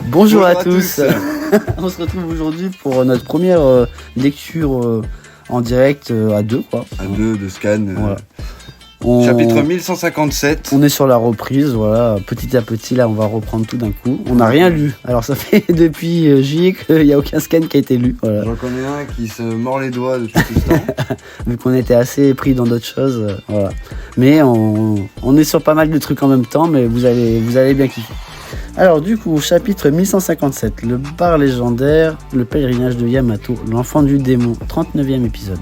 Bonjour à tous. On se retrouve aujourd'hui pour notre première lecture en direct à deux, quoi. À deux de Scan. Voilà. Chapitre 1157. On est sur la reprise, voilà. Petit à petit, là, on va reprendre tout d'un coup. On n'a rien lu. Alors, ça fait depuis juillet qu'il n'y a aucun scan qui a été lu. Voilà. J'en connais un qui se mord les doigts depuis tout ce temps. Vu qu'on était assez pris dans d'autres choses, voilà. Mais on est sur pas mal de trucs en même temps, mais vous allez bien kiffer. Alors du coup, chapitre 1157, le bar légendaire, le pèlerinage de Yamato, l'enfant du démon, 39e épisode.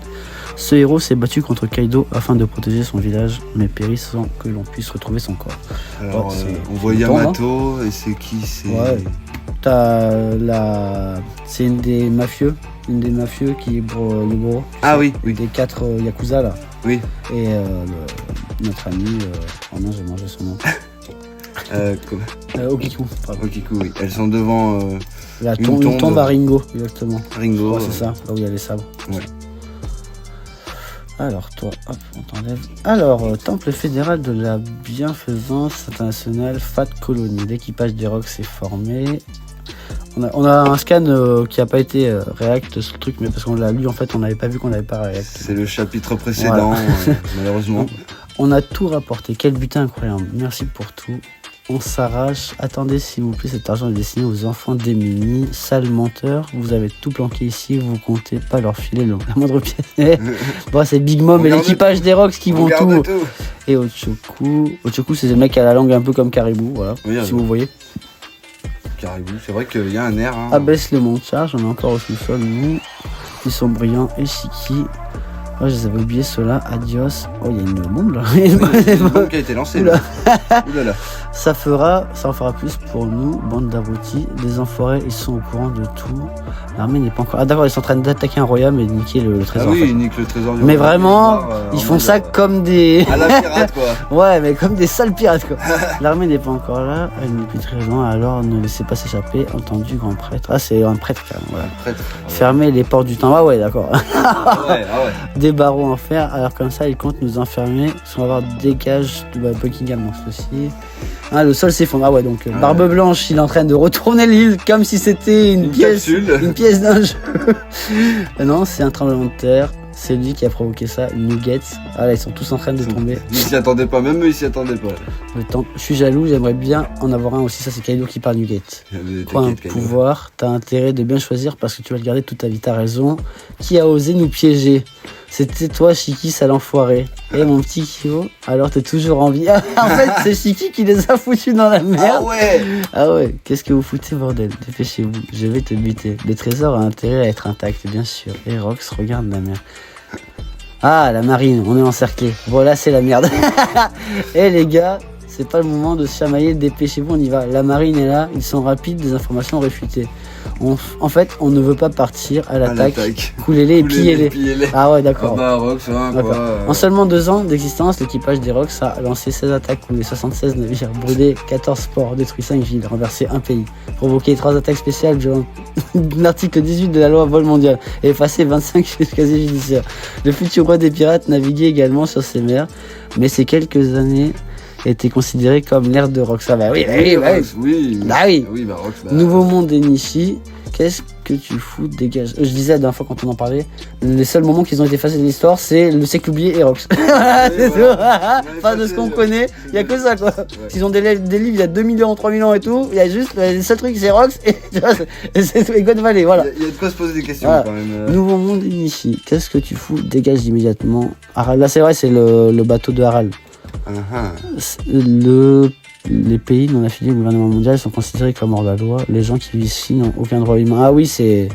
Ce héros s'est battu contre Kaido afin de protéger son village, mais périt sans que l'on puisse retrouver son corps. Alors, on voit Yamato, et c'est qui c'est... Ouais. C'est une des mafieux qui est le gros. Ah oui, oui. Des 4 Yakuza là. Oui. Et notre ami, oh non, j'ai mangé son nom. Okiku. Okiku, oui. Elles sont devant une tombe à Ringo, exactement. Ringo. Ouais, c'est ça, là où il y a les sabres. Ouais. Alors, toi, hop, on t'enlève. Alors, temple fédéral de la bienfaisance internationale Fat Colony. L'équipage des Rocks s'est formé. On a un scan qui n'a pas été react sur le truc, mais parce qu'on l'a lu, en fait, on n'avait pas vu qu'on n'avait pas react. C'est le chapitre précédent, voilà. Malheureusement. On a tout rapporté. Quel butin incroyable. Merci pour tout. On s'arrache. Attendez, s'il vous plaît, cet argent est destiné aux enfants démunis. Sale menteur, vous avez tout planqué ici, vous comptez pas leur filer la moindre pièce. Bon, c'est Big Mom et l'équipage des Rocks qui vont tout. Et Ochoku, c'est le mec qui a la langue un peu comme Caribou, voilà, oui, si vous voyez. Caribou, c'est vrai qu'il y a un air. Hein. Abaisse le montage, on est encore au sous-sol, nous. Ils sont brillants et Shiki. Oh, je les avais oubliés ceux-là, adios. Oh, il y a une bombe là. Il y a une bombe qui a été lancée là. Oulala. Ça en fera plus pour nous, bande d'abrutis. Les enfoirés, ils sont au courant de tout. L'armée n'est pas encore. Ah, d'accord, ils sont en train d'attaquer un royaume et de niquer le trésor. Ah oui, ils niquent le trésor du mais vraiment, ils font ça comme des. À la pirate quoi. Ouais, mais comme des sales pirates quoi. L'armée n'est pas encore là, elle n'est plus très loin, alors ne laissez pas s'échapper. Entendu, grand prêtre. Ah, c'est un prêtre quand même, voilà. Prêtre. Fermez les portes du temps. Ah ouais, d'accord. Ah ouais. Des barreaux en fer, alors comme ça ils comptent nous enfermer, on va avoir dégage de Buckingham dans ceci. Ah, le sol s'effondre. Ah ouais, donc Barbe Blanche, il est en train de retourner l'île comme si c'était une pièce d'un jeu. Non, c'est un tremblement de terre. C'est lui qui a provoqué ça, une nuggets. Ah là, ils sont tous en train de tomber. Ils s'y attendaient pas, même eux ils s'y attendaient pas. Le temps. Je suis jaloux, j'aimerais bien en avoir un aussi. Ça, c'est Kaido qui parle nuggets. Quoi, un pouvoir, t'as intérêt de bien choisir parce que tu vas le garder toute ta vie. T'as raison. Qui a osé nous piéger? C'était toi, Shiki, sale enfoiré. Et mon petit Kyo, alors t'es toujours en vie. En fait, c'est Shiki qui les a foutus dans la merde. Ah ouais, qu'est-ce que vous foutez, bordel? Dépêchez-vous, je vais te buter. Le trésor a intérêt à être intact, bien sûr. Et Rox, regarde la mer. Ah, la marine, on est encerclé. Voilà, c'est la merde. Eh les gars, c'est pas le moment de se chamailler, dépêchez-vous, on y va. La marine est là, ils sont rapides, des informations réfutées. En fait, on ne veut pas partir à l'attaque. Coulez-les et pillez-les. Ah ouais, d'accord. Ah bah, Rocks, hein, quoi. En seulement 2 ans d'existence, l'équipage des Rocks a lancé 16 attaques, coulé 76 navires, brûlé 14 ports, détruit 5 villes, renversé un pays, provoqué 3 attaques spéciales durant l'article 18 de la loi vol mondiale et effacé 25 casiers judiciaires. Le futur roi des pirates naviguait également sur ces mers, mais ces quelques années était considéré comme l'ère de Rox. Ah bah oui. Nouveau monde d'Enishi. Qu'est-ce que tu fous? Dégage. Je disais la dernière fois quand on en parlait, les seuls moments qu'ils ont été effacés de l'histoire, c'est le siècle oublié et Rox. C'est tout. Pas de ce qu'on connaît, il y a que ça quoi. Ils ont des livres, il y a 2 millions, 3 millions et tout, il y a juste les seuls trucs c'est Rox et God Valley, voilà. Il y a de quoi se poser des questions voilà. Quand même. Nouveau monde d'Enishi. Qu'est-ce que tu fous? Dégage immédiatement. Harald, là c'est vrai, c'est le bateau de Harald. Les pays non affiliés au gouvernement mondial sont considérés comme hors la loi. Les gens qui vivent ici n'ont aucun droit humain. Ah oui, c'est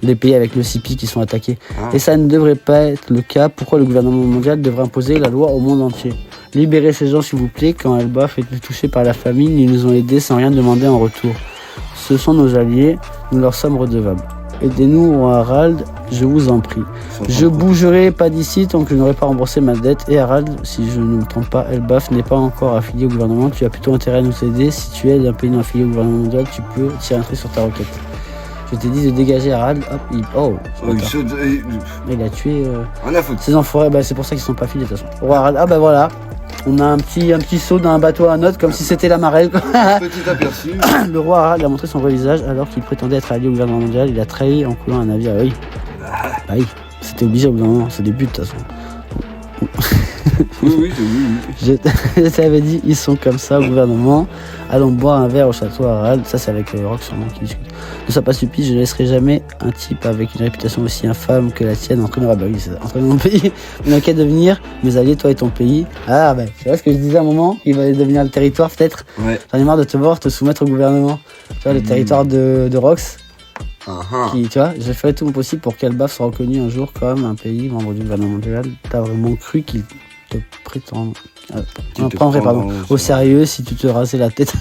les pays avec le CP qui sont attaqués. Et ça ne devrait pas être le cas. Pourquoi le gouvernement mondial devrait imposer la loi au monde entier? Libérez ces gens s'il vous plaît. Quand Elbaf est touché par la famine, ils nous ont aidés sans rien demander en retour. Ce sont nos alliés, nous leur sommes redevables. Aidez-nous, Harald, je vous en prie. Je bougerai pas d'ici tant que je n'aurai pas remboursé ma dette. Et Harald, si je ne me trompe pas, Elbaf n'est pas encore affilié au gouvernement. Tu as plutôt intérêt à nous aider. Si tu es d'un pays non affilié au gouvernement mondial, tu peux tirer un trait sur ta requête. Je t'ai dit de dégager Harald. Hop, il a tué ses enfoirés. Bah, c'est pour ça qu'ils sont pas affiliés de toute façon. Harald, ah bah voilà. On a un petit saut d'un bateau à un autre, comme si c'était la marelle. Petit aperçu. Le roi Harald a montré son vrai visage alors qu'il prétendait être allié au gouvernement mondial. Il a trahi en coulant un navire. Ah oui. Bah oui. C'était obligé au bout d'un moment. C'est des buts de toute façon. Oui. Je t'avais dit, ils sont comme ça au gouvernement. Allons boire un verre au château Harald. Ça, c'est avec Rox sûrement qui discute. Ne sois pas stupide, je ne laisserai jamais un type avec une réputation aussi infâme que la tienne entraîner. Ah bah oui, c'est ça. Entraîner mon pays. Il n'a qu'à devenir mes alliés, toi et ton pays. Ah bah, tu vois ce que je disais à un moment, il va devenir le territoire peut-être. Ouais. J'en ai marre de te voir te soumettre au gouvernement. Tu vois, le territoire de Rox. Qui, tu vois, j'ai fait tout mon possible pour qu'Elbaf soit reconnu un jour comme un pays membre du gouvernement mondial. T'as vraiment cru qu'il te prétend... prendrait au sérieux si tu te rasais la tête.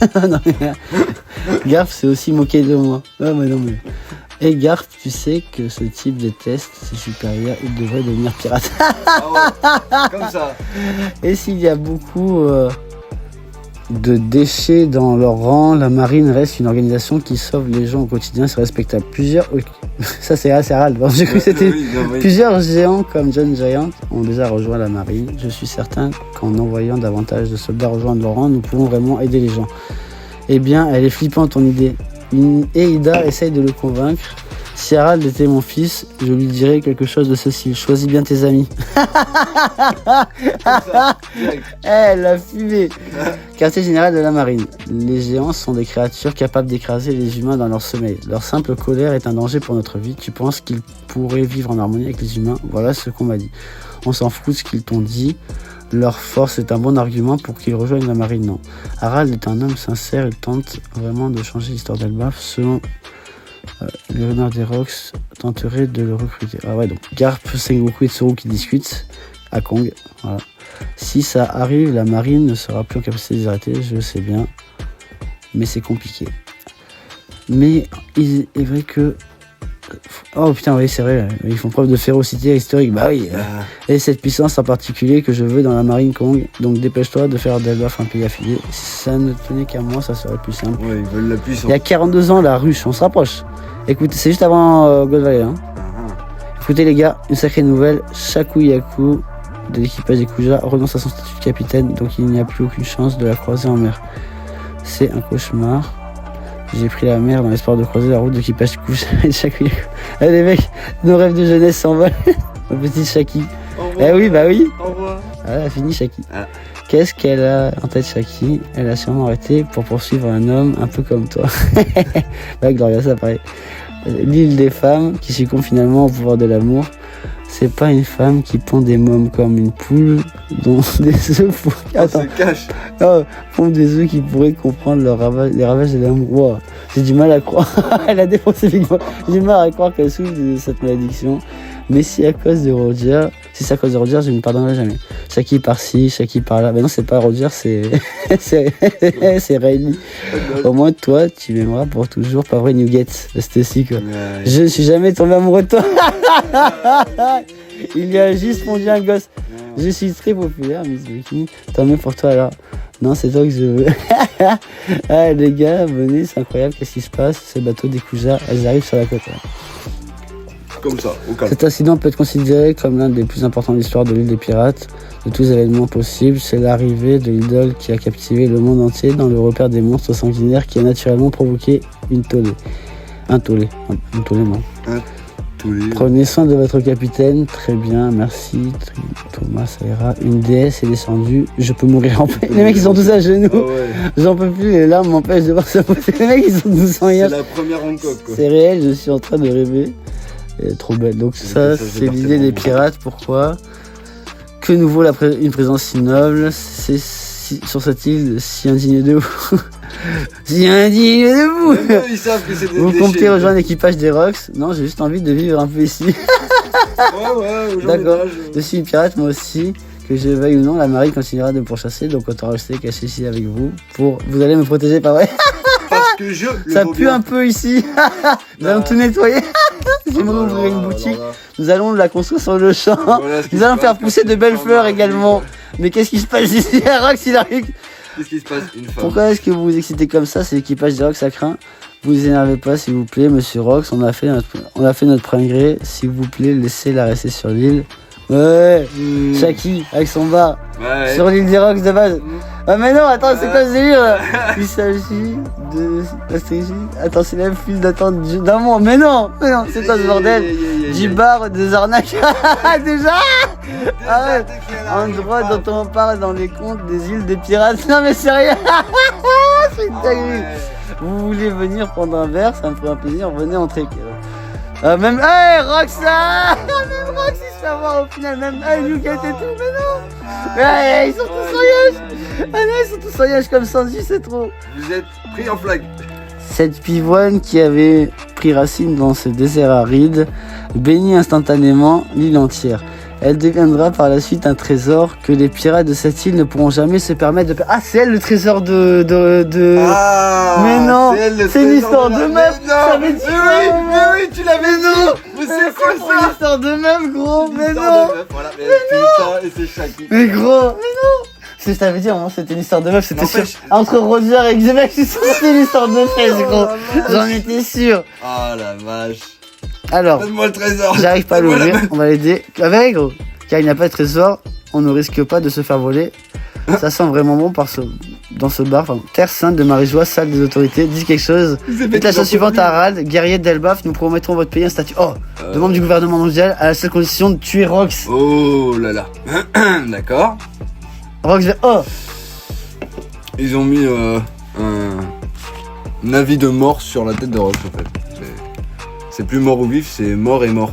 Garf s'est aussi moqué de moi. Ah, mais non, mais... Et Garf, tu sais que ce type de test, c'est supérieur, il devrait devenir pirate. Comme ça. Et s'il y a beaucoup de déchets dans leur rang, la marine reste une organisation qui sauve les gens au quotidien, c'est respectable. Ça c'est Harald. J'ai cru que c'était plusieurs géants comme John Giant ont déjà rejoint la marine. Je suis certain qu'en envoyant davantage de soldats rejoindre leur rang, nous pouvons vraiment aider les gens. Eh bien, elle est flippante ton idée. Et Ida essaye de le convaincre. Si Harald était mon fils, je lui dirais quelque chose de ceci. Choisis bien tes amis. Elle a fumé. Quartier général de la marine. Les géants sont des créatures capables d'écraser les humains dans leur sommeil. Leur simple colère est un danger pour notre vie. Tu penses qu'ils pourraient vivre en harmonie avec les humains? Voilà ce qu'on m'a dit. On s'en fout de ce qu'ils t'ont dit. Leur force est un bon argument pour qu'ils rejoignent la marine. Non. Harald est un homme sincère et tente vraiment de changer l'histoire d'Elbaf. Selon le renard des Rox tenterait de le recruter. Ah ouais, donc Garp, Sengoku et Tsuru qui discutent à Kong. Voilà. Si ça arrive, la marine ne sera plus en capacité de les arrêter, je le sais bien. Mais c'est compliqué. Mais il est vrai que... Oh putain, oui, c'est vrai, ils font preuve de férocité historique. Bah oui. Et cette puissance en particulier que je veux dans la marine Kong. Donc dépêche-toi de faire d'Elbaf un pays affilié. Si ça ne tenait qu'à moi, ça serait plus simple. Ouais, ils veulent la puissance. Il y a 42 ans, la ruche, on se rapproche. Écoutez, c'est juste avant God Valley. Hein. Écoutez les gars, une sacrée nouvelle. Shaku Yaku de l'équipage des Kuja renonce à son statut de capitaine. Donc il n'y a plus aucune chance de la croiser en mer. C'est un cauchemar. J'ai pris la mer dans l'espoir de croiser la route d'équipage Kuja et de Shaku Yaku. Eh les mecs, nos rêves de jeunesse s'envolent. Ma petite Shaki. Eh oui, bah oui. Au revoir. Ah, elle a fini Shaki. Qu'est-ce qu'elle a en tête, Shaki? Elle a sûrement arrêté pour poursuivre un homme un peu comme toi. Bah, Gloria, ça paraît. L'île des femmes qui succombe finalement au pouvoir de l'amour. C'est pas une femme qui pond des mômes comme une poule dont des œufs pour... Attends. On se cache. Oh, pond des œufs qui pourraient comprendre les ravages de l'amour. Wow. J'ai du mal à croire. Elle a défoncé Big Boy. J'ai du mal à croire qu'elle souffre de cette malédiction. Mais si c'est à cause de Roger, je ne pardonnerai jamais. Shaki par-ci, Shaki par-là. Ben non, c'est pas Roger, c'est Riley. Au moins, toi, tu m'aimeras pour toujours, pas vrai, Nugget. C'était aussi quoi. Je ne suis jamais tombé amoureux de toi. Il y a juste fondu un gosse. Je suis très populaire, Miss Vicky. Tant mieux pour toi alors. Non, c'est toi que je veux. Ah, les gars, venez, c'est incroyable. Qu'est-ce qui se passe? Ces bateaux des Kuja, elles arrivent sur la côte. Comme ça, au calme. Cet incident peut être considéré comme l'un des plus importants de l'histoire de l'île des pirates. De tous les événements possibles, c'est l'arrivée de l'idole qui a captivé le monde entier dans le repère des monstres sanguinaires qui a naturellement provoqué une tollée. Un tollé, non. Prenez soin de votre capitaine, très bien, merci. Thomas, ça ira. Une déesse est descendue, je peux mourir en paix. Les mecs, ils sont tous à genoux. Oh ouais. J'en peux plus, les larmes m'empêchent de voir ça. Les mecs, ils sont tous en rien. C'est la première en coque, quoi. C'est réel, je suis en train de rêver. Elle est trop belle. Donc ça c'est l'idée des pirates. Pourquoi? Que nous vaut une présence si noble? C'est sur cette île si indigne de vous. Si indigne de vous. Ils savent que c'est des vous comptez rejoindre l'équipage des Rox? Non, j'ai juste envie de vivre un peu ici. Ouais, d'accord. Je suis une pirate moi aussi. Que je veuille ou non, la marine continuera de me pourchasser. Donc autant rester caché ici avec vous. Vous allez me protéger, pas vrai? Parce que ça pue un peu ici. Nous allons tout nettoyer. J'aimerais ouvrir une boutique. Nous allons la construire sur le champ. Voilà, nous allons faire pousser de belles fleurs également. Mais qu'est-ce qui se passe ici? Rox, il arrive. Qu'est-ce qui se passe? Une femme. Pourquoi est-ce que vous vous excitez comme ça? C'est l'équipage de Rox, ça craint. Vous vous énervez pas, s'il vous plaît, monsieur Rox. On a fait notre plein gré. S'il vous plaît, laissez-la rester sur l'île. Ouais, Shaki, avec son bar. Ouais. Sur l'île des Rocks de base. Ah mais non, attends, c'est quoi ce délire là? Il s'agit de... Attends, c'est la file d'attente d'un mois. Mais non, c'est quoi ce bordel? 10 bars, des arnaques. Déjà. Ah ouais, endroit dont on parle dans les contes des îles des pirates. Non mais sérieux. C'est une dinguerie. Vous voulez venir prendre un verre, ça me ferait un plaisir, venez entrer. Même, hey, Rox là. Même Rox il se fait avoir au final, même, hey, Nugget et tout, mais non. Ouais, ils sont tous en yage. Ah non, ils sont tous en yage comme Sanji, c'est trop. Vous êtes pris en flag. Cette pivoine qui avait pris racine dans ce désert aride bénit instantanément l'île entière. Elle deviendra par la suite un trésor que les pirates de cette île ne pourront jamais se permettre de... Ah, c'est elle le trésor de... Ah, mais non, c'est une histoire de meuf. Mais oui, tu l'avais non. Mais c'est quoi ça? Une histoire de meuf, gros. Mais non. Voilà, mais non. Et c'est Shaki. Mais gros, mais non. C'est ce que je t'avais dit, moment, c'était une histoire de meuf, c'était sûr. Entre Roger et Xebec, c'était une histoire de fesses, gros. J'en étais sûr. Oh la vache. Alors, donne-moi le trésor. J'arrive pas à l'ouvrir, on va l'aider. Avec, gros. Car il n'y a pas de trésor, on ne risque pas de se faire voler. Ça sent vraiment bon dans ce bar. Enfin, terre sainte de Marie-Joie, salle des autorités. Dis quelque chose. Faites la chose suivante à Harald, guerrier d'Elbaf. Nous promettrons votre pays un statut de membre du gouvernement mondial à la seule condition de tuer Rox. Oh là là. D'accord. Rox, Ils ont mis un avis de mort sur la tête de Rox en fait. C'est plus mort ou vif, c'est mort et mort.